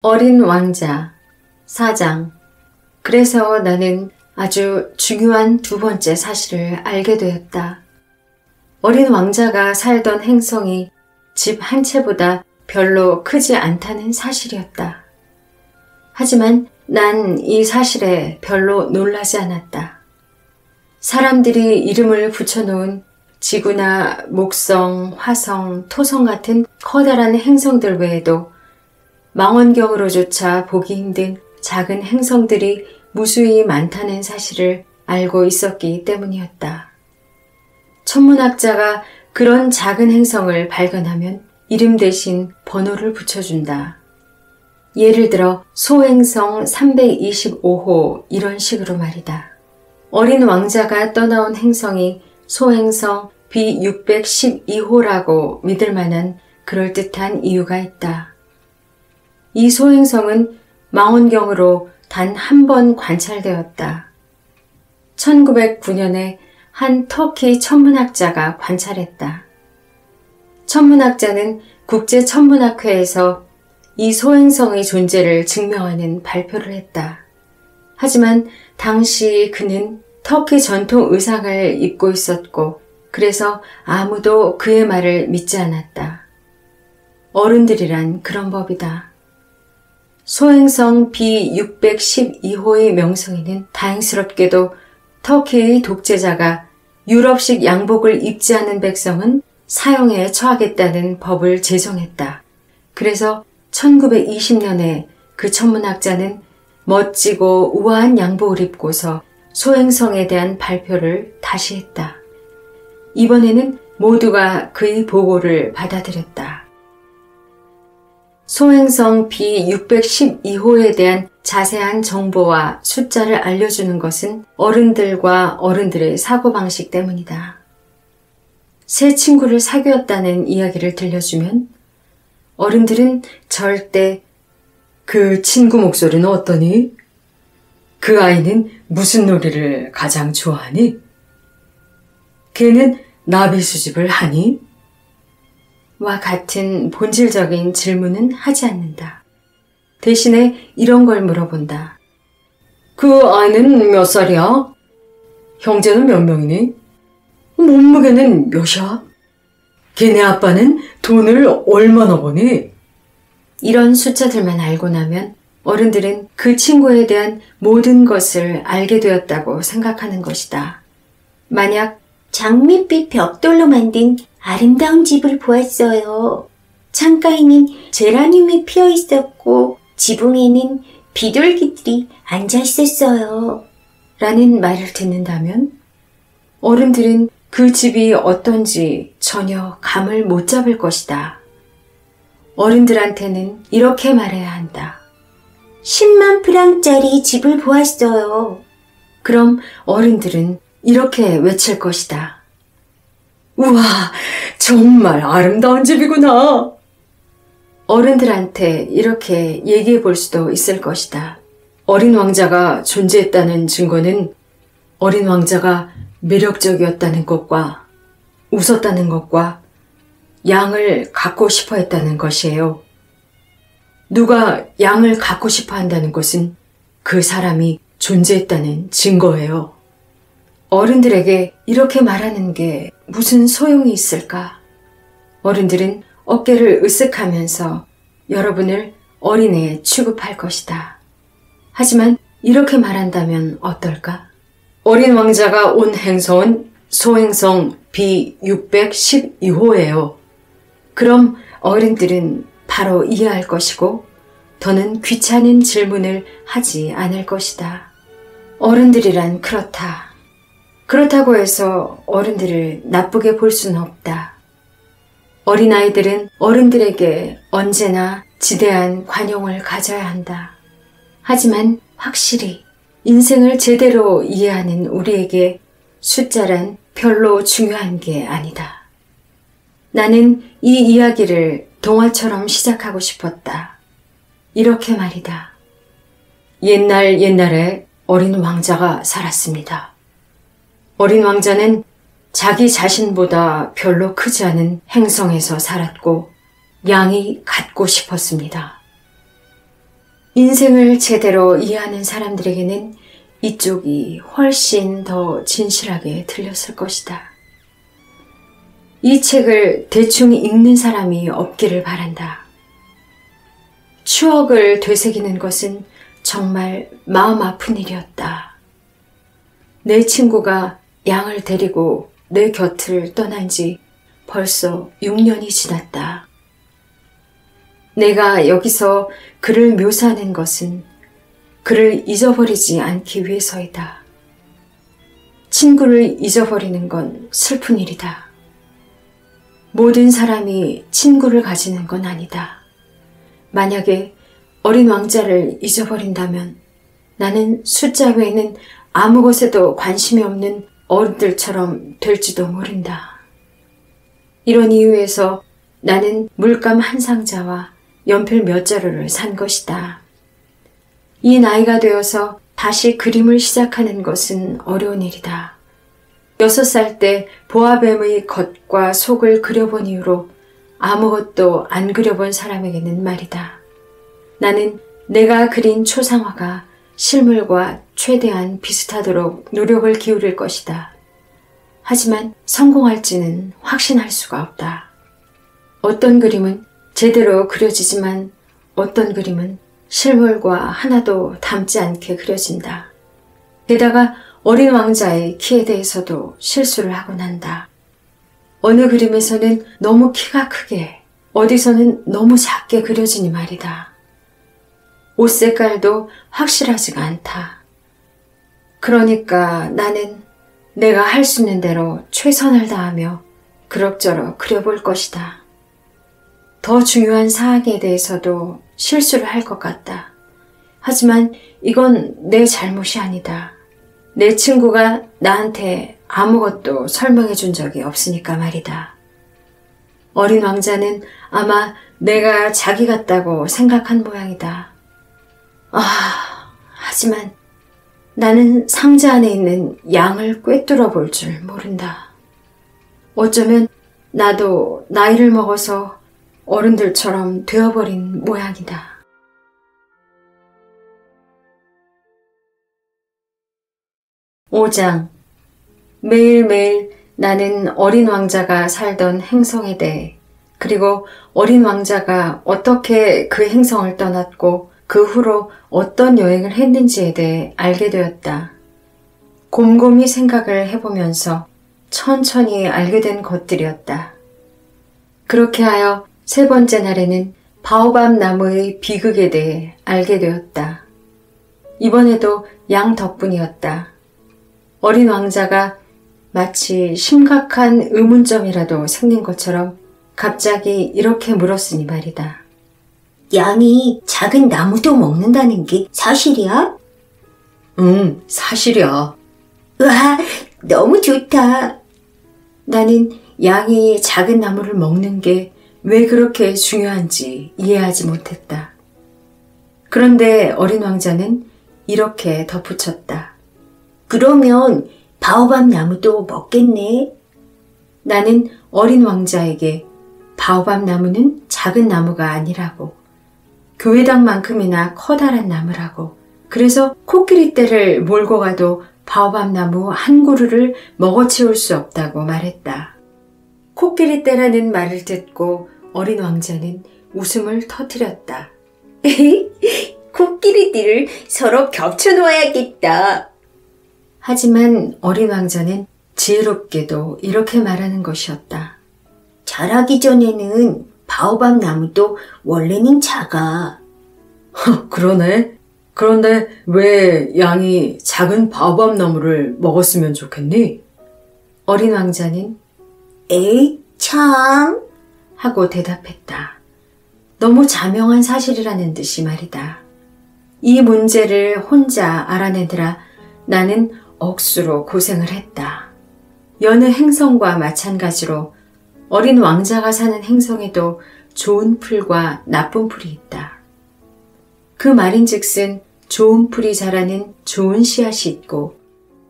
어린 왕자 4장. 그래서 나는 아주 중요한 두 번째 사실을 알게 되었다. 어린 왕자가 살던 행성이 집 한 채보다 별로 크지 않다는 사실이었다. 하지만 난 이 사실에 별로 놀라지 않았다. 사람들이 이름을 붙여놓은 지구나 목성, 화성, 토성 같은 커다란 행성들 외에도 망원경으로조차 보기 힘든 작은 행성들이 무수히 많다는 사실을 알고 있었기 때문이었다. 천문학자가 그런 작은 행성을 발견하면 이름 대신 번호를 붙여준다. 예를 들어 소행성 325호 이런 식으로 말이다. 어린 왕자가 떠나온 행성이 소행성 B612호라고 믿을 만한 그럴듯한 이유가 있다. 이 소행성은 망원경으로 단 한 번 관찰되었다. 1909년에 한 터키 천문학자가 관찰했다. 천문학자는 국제천문학회에서 이 소행성의 존재를 증명하는 발표를 했다. 하지만 당시 그는 터키 전통 의상을 입고 있었고 그래서 아무도 그의 말을 믿지 않았다. 어른들이란 그런 법이다. 소행성 B612호의 명성에는 다행스럽게도 터키의 독재자가 유럽식 양복을 입지 않은 백성은 사형에 처하겠다는 법을 제정했다. 그래서 1920년에 그 천문학자는 멋지고 우아한 양복을 입고서 소행성에 대한 발표를 다시 했다. 이번에는 모두가 그의 보고를 받아들였다. 소행성 B612호에 대한 자세한 정보와 숫자를 알려주는 것은 어른들과 어른들의 사고방식 때문이다. 새 친구를 사귀었다는 이야기를 들려주면 어른들은 절대 그 친구 목소리는 어떠니? 그 아이는 무슨 놀이를 가장 좋아하니? 걔는 나비 수집을 하니? 와 같은 본질적인 질문은 하지 않는다. 대신에 이런 걸 물어본다. 그 아이는 몇 살이야? 형제는 몇 명이니? 몸무게는 몇이야? 걔네 아빠는 돈을 얼마나 버니? 이런 숫자들만 알고 나면 어른들은 그 친구에 대한 모든 것을 알게 되었다고 생각하는 것이다. 만약 장밋빛 벽돌로 만든 아름다운 집을 보았어요. 창가에는 제라늄이 피어 있었고 지붕에는 비둘기들이 앉아 있었어요. 라는 말을 듣는다면 어른들은 그 집이 어떤지 전혀 감을 못 잡을 것이다. 어른들한테는 이렇게 말해야 한다. 10만 프랑짜리 집을 보았어요. 그럼 어른들은 이렇게 외칠 것이다. 우와, 정말 아름다운 집이구나. 어른들한테 이렇게 얘기해 볼 수도 있을 것이다. 어린 왕자가 존재했다는 증거는 어린 왕자가 매력적이었다는 것과 웃었다는 것과 양을 갖고 싶어 했다는 것이에요. 누가 양을 갖고 싶어 한다는 것은 그 사람이 존재했다는 증거예요. 어른들에게 이렇게 말하는 게 무슨 소용이 있을까? 어른들은 어깨를 으쓱하면서 여러분을 어린애 취급할 것이다. 하지만 이렇게 말한다면 어떨까? 어린 왕자가 온 행성은 소행성 B612호예요. 그럼 어른들은 바로 이해할 것이고 더는 귀찮은 질문을 하지 않을 것이다. 어른들이란 그렇다. 그렇다고 해서 어른들을 나쁘게 볼 수는 없다. 어린아이들은 어른들에게 언제나 지대한 관용을 가져야 한다. 하지만 확실히 인생을 제대로 이해하는 우리에게 숫자란 별로 중요한 게 아니다. 나는 이 이야기를 동화처럼 시작하고 싶었다. 이렇게 말이다. 옛날에 어린 왕자가 살았습니다. 어린 왕자는 자기 자신보다 별로 크지 않은 행성에서 살았고 양이 갖고 싶었습니다. 인생을 제대로 이해하는 사람들에게는 이쪽이 훨씬 더 진실하게 들렸을 것이다. 이 책을 대충 읽는 사람이 없기를 바란다. 추억을 되새기는 것은 정말 마음 아픈 일이었다. 내 친구가 양을 데리고 내 곁을 떠난 지 벌써 6년이 지났다. 내가 여기서 그를 묘사하는 것은 그를 잊어버리지 않기 위해서이다. 친구를 잊어버리는 건 슬픈 일이다. 모든 사람이 친구를 가지는 건 아니다. 만약에 어린 왕자를 잊어버린다면 나는 숫자 외에는 아무 것에도 관심이 없는 어른들처럼 될지도 모른다. 이런 이유에서 나는 물감 한 상자와 연필 몇 자루를 산 것이다. 이 나이가 되어서 다시 그림을 시작하는 것은 어려운 일이다. 6살 때 보아뱀의 겉과 속을 그려본 이후로 아무것도 안 그려본 사람에게는 말이다. 나는 내가 그린 초상화가 실물과 최대한 비슷하도록 노력을 기울일 것이다. 하지만 성공할지는 확신할 수가 없다. 어떤 그림은 제대로 그려지지만 어떤 그림은 실물과 하나도 닮지 않게 그려진다. 게다가 어린 왕자의 키에 대해서도 실수를 하곤 한다. 어느 그림에서는 너무 키가 크게, 어디서는 너무 작게 그려지니 말이다. 옷 색깔도 확실하지가 않다. 그러니까 나는 내가 할 수 있는 대로 최선을 다하며 그럭저럭 그려볼 것이다. 더 중요한 사항에 대해서도 실수를 할 것 같다. 하지만 이건 내 잘못이 아니다. 내 친구가 나한테 아무것도 설명해 준 적이 없으니까 말이다. 어린 왕자는 아마 내가 자기 같다고 생각한 모양이다. 하지만 나는 상자 안에 있는 양을 꿰뚫어 볼 줄 모른다. 어쩌면 나도 나이를 먹어서 어른들처럼 되어버린 모양이다. 5장. 매일매일 나는 어린 왕자가 살던 행성에 대해, 그리고 어린 왕자가 어떻게 그 행성을 떠났고 그 후로 어떤 여행을 했는지에 대해 알게 되었다. 곰곰이 생각을 해보면서 천천히 알게 된 것들이었다. 그렇게 하여 3번째 날에는 바오밥 나무의 비극에 대해 알게 되었다. 이번에도 양 덕분이었다. 어린 왕자가 마치 심각한 의문점이라도 생긴 것처럼 갑자기 이렇게 물었으니 말이다. 양이 작은 나무도 먹는다는 게 사실이야? 응, 사실이야. 와, 너무 좋다. 나는 양이 작은 나무를 먹는 게 왜 그렇게 중요한지 이해하지 못했다. 그런데 어린 왕자는 이렇게 덧붙였다. 그러면 바오밥 나무도 먹겠네. 나는 어린 왕자에게 바오밥 나무는 작은 나무가 아니라고, 교회당만큼이나 커다란 나무라고, 그래서 코끼리 떼를 몰고 가도 바오밥 나무 한 그루를 먹어치울 수 없다고 말했다. 코끼리 떼라는 말을 듣고 어린 왕자는 웃음을 터뜨렸다. 코끼리들을 서로 겹쳐놓아야겠다. 하지만 어린 왕자는 지혜롭게도 이렇게 말하는 것이었다. 자라기 전에는 바오밥 나무도 원래는 작아. 그러네. 그런데 왜 양이 작은 바오밥 나무를 먹었으면 좋겠니? 어린 왕자는 에이, 참. 하고 대답했다. 너무 자명한 사실이라는 듯이 말이다. 이 문제를 혼자 알아내느라 나는 억수로 고생을 했다. 여느 행성과 마찬가지로 어린 왕자가 사는 행성에도 좋은 풀과 나쁜 풀이 있다. 그 말인즉슨 좋은 풀이 자라는 좋은 씨앗이 있고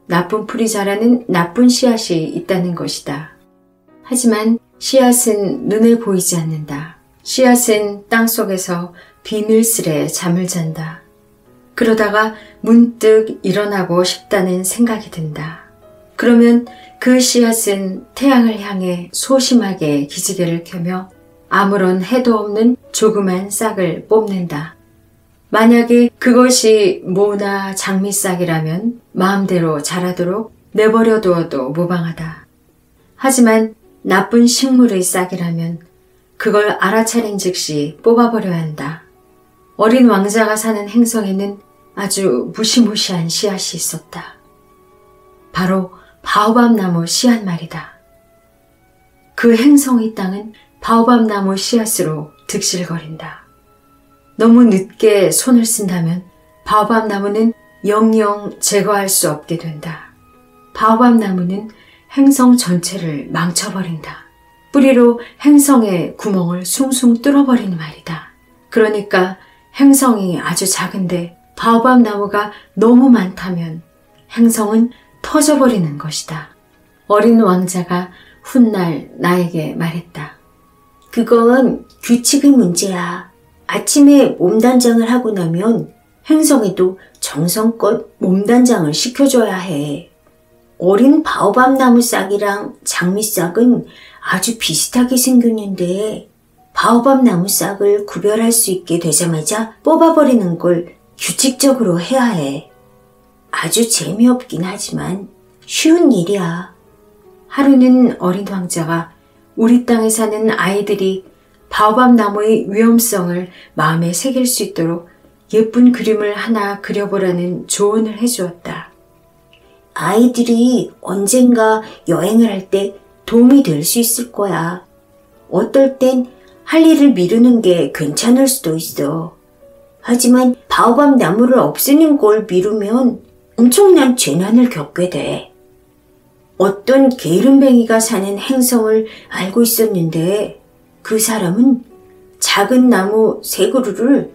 나쁜 풀이 자라는 나쁜 씨앗이 있다는 것이다. 하지만 씨앗은 눈에 보이지 않는다. 씨앗은 땅속에서 비밀스레 잠을 잔다. 그러다가 문득 일어나고 싶다는 생각이 든다. 그러면 그 씨앗은 태양을 향해 소심하게 기지개를 켜며 아무런 해도 없는 조그만 싹을 뽑는다. 만약에 그것이 모나 장미싹이라면 마음대로 자라도록 내버려 두어도 무방하다. 하지만 나쁜 식물의 싹이라면 그걸 알아차린 즉시 뽑아버려야 한다. 어린 왕자가 사는 행성에는 아주 무시무시한 씨앗이 있었다. 바로 바오밥 나무 씨앗 말이다. 그 행성의 땅은 바오밥 나무 씨앗으로 득실거린다. 너무 늦게 손을 쓴다면 바오밥 나무는 영영 제거할 수 없게 된다. 바오밥 나무는 행성 전체를 망쳐버린다. 뿌리로 행성의 구멍을 숭숭 뚫어버리는 말이다. 그러니까 행성이 아주 작은데 바오밥 나무가 너무 많다면 행성은 터져버리는 것이다. 어린 왕자가 훗날 나에게 말했다. 그건 규칙의 문제야. 아침에 몸단장을 하고 나면 행성에도 정성껏 몸단장을 시켜줘야 해. 어린 바오밥 나무 싹이랑 장미 싹은 아주 비슷하게 생겼는데 바오밥 나무 싹을 구별할 수 있게 되자마자 뽑아버리는 걸 규칙적으로 해야 해. 아주 재미없긴 하지만 쉬운 일이야. 하루는 어린 왕자가 우리 땅에 사는 아이들이 바오밥 나무의 위험성을 마음에 새길 수 있도록 예쁜 그림을 하나 그려보라는 조언을 해주었다. 아이들이 언젠가 여행을 할 때 도움이 될 수 있을 거야. 어떨 땐 할 일을 미루는 게 괜찮을 수도 있어. 하지만 바오밥 나무를 없애는 걸 미루면 엄청난 재난을 겪게 돼. 어떤 게으름뱅이가 사는 행성을 알고 있었는데 그 사람은 작은 나무 3그루를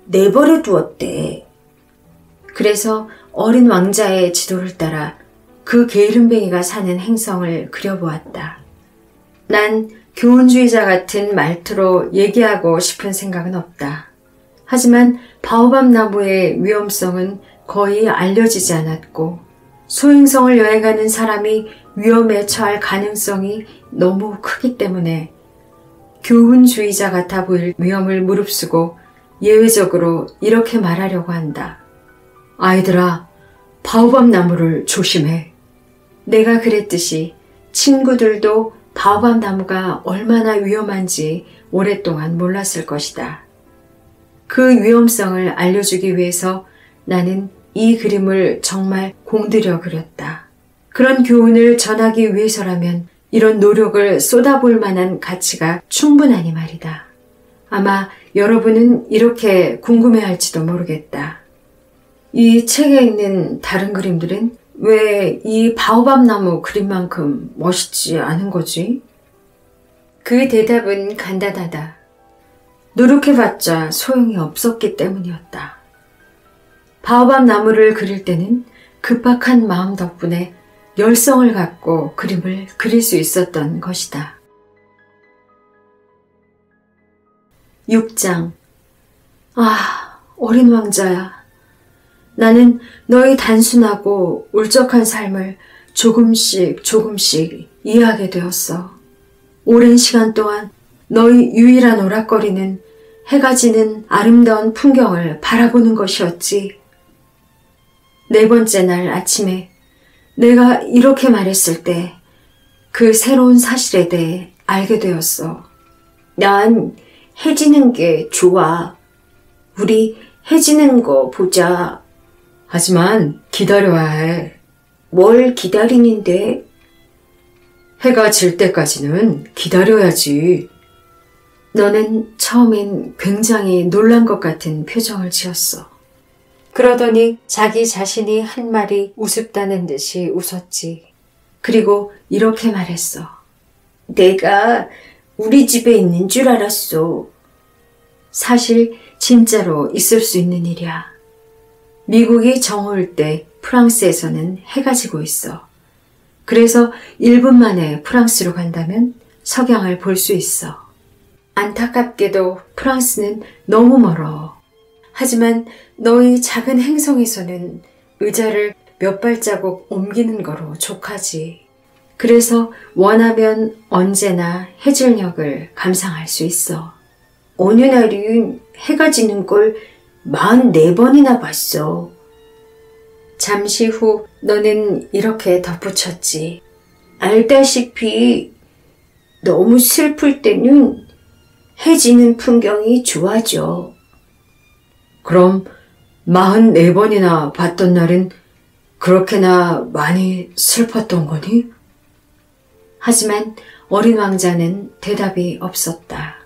내버려 두었대. 그래서 어린 왕자의 지도를 따라 그 게으름뱅이가 사는 행성을 그려보았다. 난 교훈주의자 같은 말투로 얘기하고 싶은 생각은 없다. 하지만 바오밥 나무의 위험성은 거의 알려지지 않았고 소행성을 여행하는 사람이 위험에 처할 가능성이 너무 크기 때문에 교훈주의자 같아 보일 위험을 무릅쓰고 예외적으로 이렇게 말하려고 한다. 아이들아, 바오밥 나무를 조심해. 내가 그랬듯이 친구들도 바오밥 나무가 얼마나 위험한지 오랫동안 몰랐을 것이다. 그 위험성을 알려주기 위해서 나는 이 그림을 정말 공들여 그렸다. 그런 교훈을 전하기 위해서라면 이런 노력을 쏟아볼 만한 가치가 충분하니 말이다. 아마 여러분은 이렇게 궁금해할지도 모르겠다. 이 책에 있는 다른 그림들은 왜 이 바오밥 나무 그림만큼 멋있지 않은 거지? 그 대답은 간단하다. 노력해봤자 소용이 없었기 때문이었다. 바오밥 나무를 그릴 때는 급박한 마음 덕분에 열성을 갖고 그림을 그릴 수 있었던 것이다. 6장. 어린 왕자야. 나는 너의 단순하고 울적한 삶을 조금씩 이해하게 되었어. 오랜 시간 동안 너의 유일한 오락거리는 해가 지는 아름다운 풍경을 바라보는 것이었지. 4번째 날 아침에 내가 이렇게 말했을 때 그 새로운 사실에 대해 알게 되었어. 난 해 지는 게 좋아. 우리 해 지는 거 보자. 하지만 기다려야 해. 뭘 기다리는데? 해가 질 때까지는 기다려야지. 너는 처음엔 굉장히 놀란 것 같은 표정을 지었어. 그러더니 자기 자신이 한 말이 우습다는 듯이 웃었지. 그리고 이렇게 말했어. 내가 우리 집에 있는 줄 알았어. 사실 진짜로 있을 수 있는 일이야. 미국이 정오일 때 프랑스에서는 해가 지고 있어. 그래서 1분 만에 프랑스로 간다면 석양을 볼 수 있어. 안타깝게도 프랑스는 너무 멀어. 하지만 너희 작은 행성에서는 의자를 몇 발자국 옮기는 거로 족하지. 그래서 원하면 언제나 해질녘을 감상할 수 있어. 어느 날은 해가 지는 걸 44번이나 봤어. 잠시 후 너는 이렇게 덧붙였지. 알다시피 너무 슬플 때는 해 지는 풍경이 좋아져. 그럼 44번이나 봤던 날은 그렇게나 많이 슬펐던 거니? 하지만 어린 왕자는 대답이 없었다.